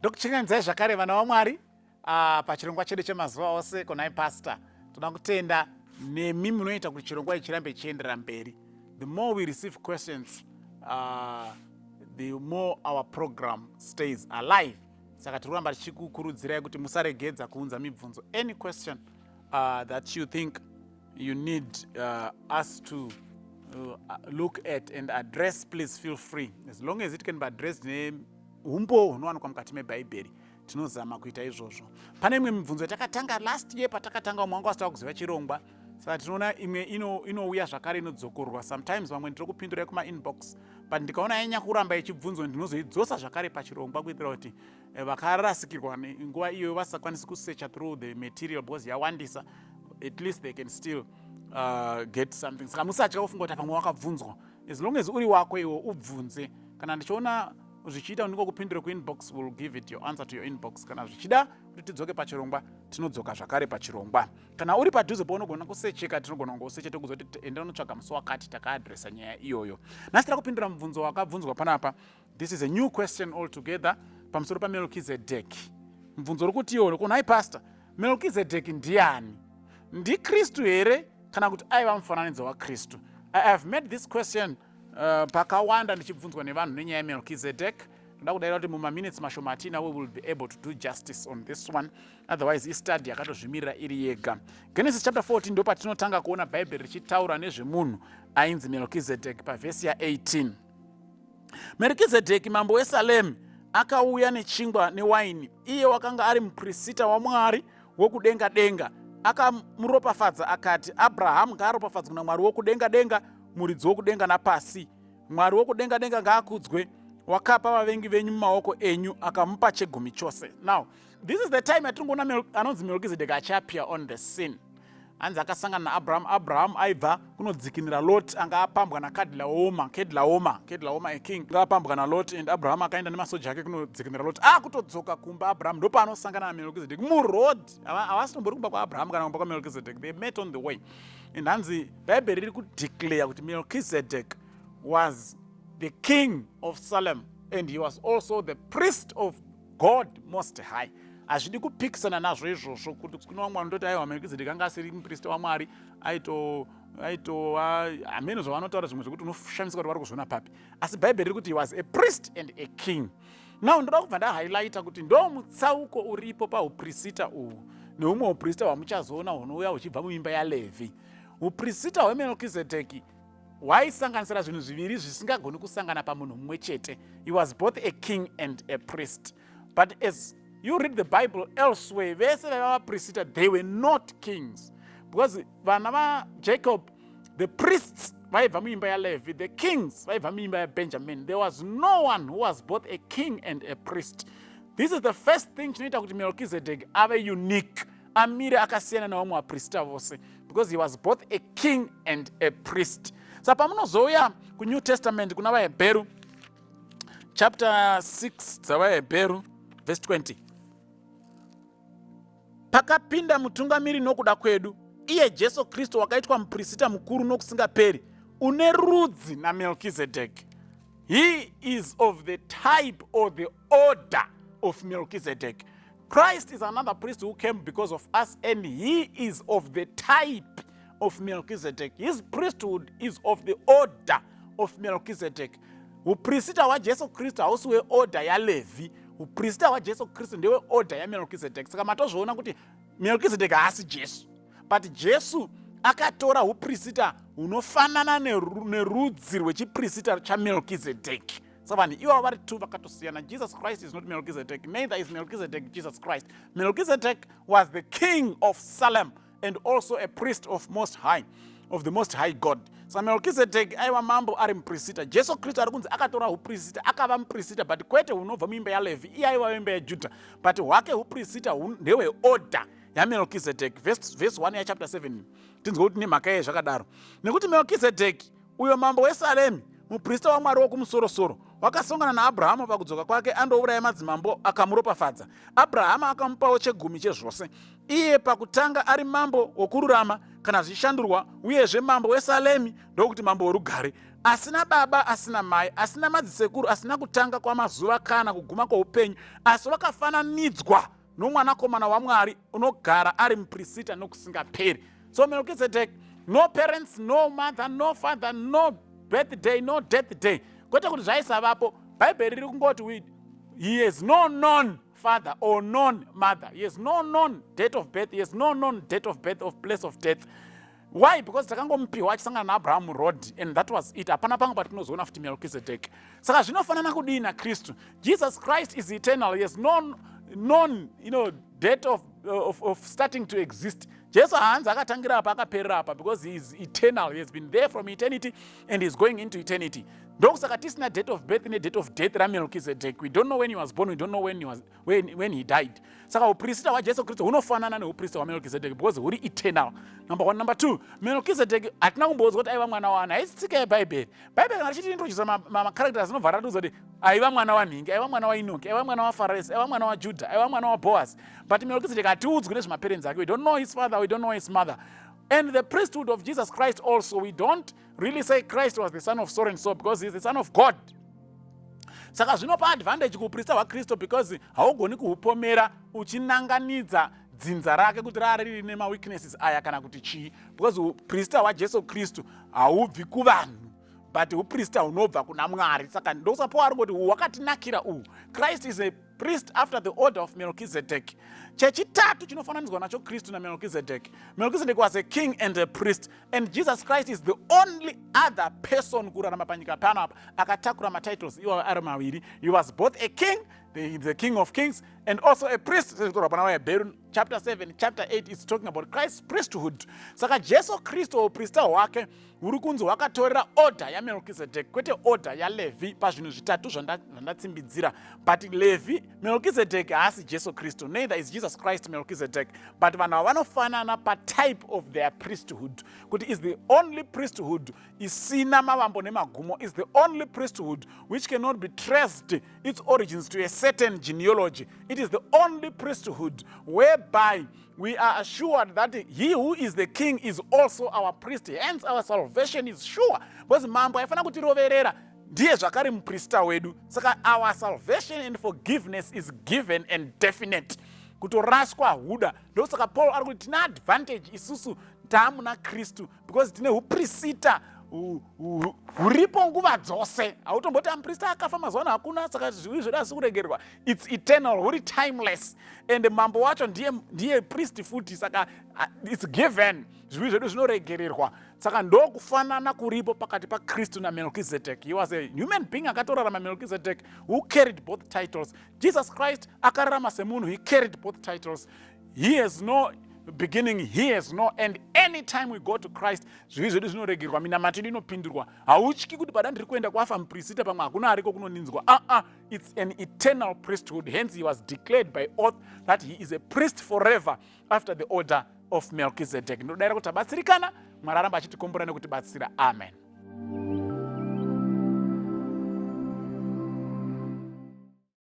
Ndokuchinganzai zvakare vana vaMwari pachirongwa chedu chemazuva ose kunai pastor. Toda kutenda nemi munoita kuti chirongwa chirambe chienderera mberi. The more we receive questions, the more our program stays alive. Saka tiramba tichikukurudzirai kuti musaregedza kuunza mibvunzo. Any question that you think you need us to look at and address, please feel free. As long as it can be addressed umbo hunowanikwa mukati mebhaibheri, tinozama kuita izvozvo. Pane imwe mibvunzo yatakatanga last year patakatanga mwangu wasitava kuziva chirongwa. Saka tinoona imwe inouya zvakare inodzokorwa. Sometimes vamwe ndiri kupindura kuma inbox, but ndikaona yanya kuramba ichibvunzwa ndinozoidzosa zvakare pachirongwa kuitira kuti vakarasikirwa nguva iyo vasakwanisi kusearcha through the material because yawandisa, at least they can still get something. Saka musatya kufunga kuti pamwe wakabvunzwa. As long as uri wako iwo ubvunze. Kana ndichiona zvichida ndiko kupindura kuinbox, will give it your answer to your inbox. Kana zvichida kuti tidzoke pachirongwa, tinodzoka zvakare pachirongwa. Kana uri padhuze paunogona kusecheka, tinogona kungosecha tokuzoti enda unotsvaga musi wakati takaadresa nyaya iyoyo. Nhasi tiri kupindura mubvunzo wakabvunzwa panapa. This is a new question altogether pamusoro paMelchizedek. Mubvunzo uri kuti iwo kunai pastor, Melchizedek ndiani? NdiKristu here kana kuti aiva mufananidzo waKristu? I have made this question pakawanda ndichibvunzwa nevanhu nenyaya yaMelchizedek. Ndoda kudai kuti mumaminutes mashomatina we will be able to do justice on this one. Otherwise istudy yakatozvimirira iri yega. Genesis chapter 14 ndo patinotanga kuona bhaibheri richitaura nezvemunhu ainzi Melchizedek pavhesi ya18. Melchizedek mambo weSalemu akauya nechingwa newaini. Iye wakanga ari muprista waMwari wokudenga denga. Akamuropafadza akati, Abrahamu ngaaropafadzwe naMwari wokudenga denga, muridzi wokudenga napasi. Mwari wokudenga denga ngaakudzwe, wakapa vavengi venyu mumaoko enyu, akamupa chegumi chose. Now, this is the time yatingoona anonzi Melchizedek achiappear on the scene. Anzi akasangana naAbraham. Abraham aiva kunodzikinira Lot, anga apambwa naKedlaoma a king. Anga apambwa naLot, and Abraham akaenda nemasoja ake kunodzikinira Lot. Kutodzoka kumba Abraham ndo paanosangana naMelchizedek muroad. Havasitombori kumba kwaAbraham kana kumba kwaMelchizedek. They met on the way. And hanzi bhaibheri riri kudeclare kuti Melchizedek was the king of Salem, and he was also the priest of God Most High. Hazvidi kupikisana nazvo izvozvo kuti kuna vamwe vanototi aiwa Melchizedek anga asiri muprista waMwari, hamene zvavanotaura zvimwe zvekuti unoshamisika kuti vari kuzviona papi. Asi bhaibheri riri kuti he was a priest and a king. Now ndoda kubva ndahighlighta kuti ndo mutsauko uripo pauprista uhu neumwe uprista hwamuchazoona hunouya huchibva muimba yaLevhi. Uprista hweMelchizedeki hwaisanganisira zvinhu zviviri zvisingagoni kusangana pamunhu mumwe chete. He was both a king and a priest. But as you read the Bible elsewhere, vese vaiva vaprista, they were not kings. Because vana vaJacob, the priests vaibva muimba yaLevhi, the kings vaibva muimba yaBenjamin. There was no one who was both a king and a priest. This is the first thing chinoita kuti Melchizedek ave unique, amire akasiyana nevamwe vaprista vose, because he was both a king and a priest. Saka pamunozouya kuNew Testament kuna vaHebheru chapter 6 dzavaHebheru verse 20. Pakapinda mutungamiri nokuda kwedu, iye Jesu Kristu wakaitwa muprista mukuru nokusingaperi, une rudzi naMelchizedek. He is of the type or the order of Melchizedek. Christ is another priest who came because of us, and he is of the type of Melchizedek. His priesthood is of the order of Melchizedek. Uprista wa Jesu Kristu hausi weorder yaLevhi. Uprista wa Jesu Kristu ndewe order yaMelchizedek. Saka matozvoona kuti Melchizedek haasi Jesu, but Jesu akatora uprista hunofanana nerudzi rwechiprista chaMelchizedek. So vanhu ivo vari two vakatosiyana. Jesus Christ is not Melchizedek, neither is Melchizedek Jesus Christ. Melchizedek was the king of Salem and also a priest of the Most High God. So Melchizedek aiva mambo ari muprista. Jesu Kristu ari kunzi akatora uprista akava muprista, but kwete hunobva muimba yaLevhi, iye aiva muimba yaJudha, but hwake uprista ndeweorder yaMelchizedek. Verse 1 yachapter 7 tinzwa kuti nemhaka yezvakadaro, nekuti Melchizedeki uyo mambo weSalemu, muprista waMwari wokumusoro-soro, wakasongana naAbhurahama pakudzoka kwake andouraya madzimambo akamuropafadza. Abhurahama akamupawo chegumi chezvose. Iye pakutanga ari mambo wokururama kana zvichishandurwa, uyezve mambo weSalemi ndokuti mambo worugare, asina baba, asina mai, asina madzisekuru, asina kutanga kwamazuva kana kuguma kwoupenyu, asi vakafananidzwa nomwanakomana waMwari unogara ari muprista nokusingaperi. So Melchizedek, no parents, no mother, no father, no birthday, no death day. Kwete kuti zvaisavapo, Bhaibheri riri kungoti he has no known father or known mother. He has no known date of birth. He has no known date of birth of place of death. Why? Because takangomupiwa achisangana naAbraham road, and that was it. Hapana pangu patinozoona futi Melchizedek. Saka zvinofanana kudii naKristu. Jesus Christ is eternal. He has known date of starting to exist. Jesu haanzi akatangira apa akaperera apa, because he is eternal. He has been there from eternity and he is going into eternity. Ndokusaka tisina date of birth ne date of death raMelchizedek. We don't know when he was born, we don't know when he died. Saka uprista waJesu Kristu hunofanana neuprista waMelchizedek because huri eternal. Number 1. Number 2, Melchizedek hatina kumbodzwa kuti aiva mwana waani. Haisitsika yeBhaibheri. Bhaibheri kana richitiintrodusa macharacters anobva ratudza kuti aiva mwana waNhingi, aiva mwana waEnoki, aiva mwana waFaresi, aiva mwana waJudha, aiva mwana waBoaz. But Melchizedek hatiudzwi nezvemaparents ake. We don't know his father, we don't know his mother. And the priesthood of Jesus Christ also, we don't really say Christ was the son of so and so because he's the son of God. Saka zvinopa advantage kuuprista waKristu because haugoni kuhupomera uchinanganidza dzinza rake kuti rari riri nemaweaknesses aya kana kuti chii, because uprista waJesu Kristu haubvi kuvanhu but uprista hunobva kuna Mwari. Saka ndosapo ari kuti hwakatinakira uhu. Christ is a priest after the order of Melchizedek. Chechitatu chinofananidzwa nacho Kristu naMelchizedek. Melchizedek was a king and a priest, and Jesus Christ is the only other person kurarama panyika pano apa akatakura matitles iwo ari maviri. He was both a king, the king of kings, and also a priest. Chapter 7, chapter 8 is talking about Christ's priesthood. Saka Jesu Kristu uprista hwake huri kunzi hwakatorera order yaMelchizedek, kwete order yaLevi pazvinhu zvitatu zvandatsimbidzira. But Levi, Melchizedek haasi Jesu Kristu, neither is Jesus Christ Melchizedek, but vanhu ava vanofanana patype of their priesthood, kuti is the only priesthood isina mavambo nemagumo, is the only priesthood which cannot be traced its origins to a certain genealogy. It is the only priesthood whereby we are assured that he who is the king is also our priest. Hence our salvation is sure. Because mambo haifana kutiroverera, ndiye zvakare muprista wedu. Saka our salvation and forgiveness is given and definite. Kutoraswa huda. Ndosaka Paul ari kuti tina advantage isusu taamuna Kristu because tine uprista huripo nguva dzose. Hautomboti muprista akafa mazuva ano hakuna, saka zvivi zvedu hazisi kuregererwa. It's eternal, huri timeless. And mambo wacho ndiye priest futi, saka it's given. Zvivi zvedu zvinoregererwa. Saka ndokufanana kuripo pakati paKristu naMelchizedek. He was a human being akatorarama Melchizedek who carried both titles. Jesus Christ akararama semunhu, he carried both titles. He has no beginning, he has no end. Anytime we go to Christ, zvivi zvedu zvinoregerwa, minamati inopindurwa. Hauchiki kuti pada ndiri kuenda kwafa muprista pamwe hakuna ariko kunoninzwa. It's an eternal priesthood. Hence he was declared by oath that he is a priest forever after the order of Melchizedek. Ndodaira kuti tabatsirikana, Mwari aramba achitikomborana kutibatsira. Amen.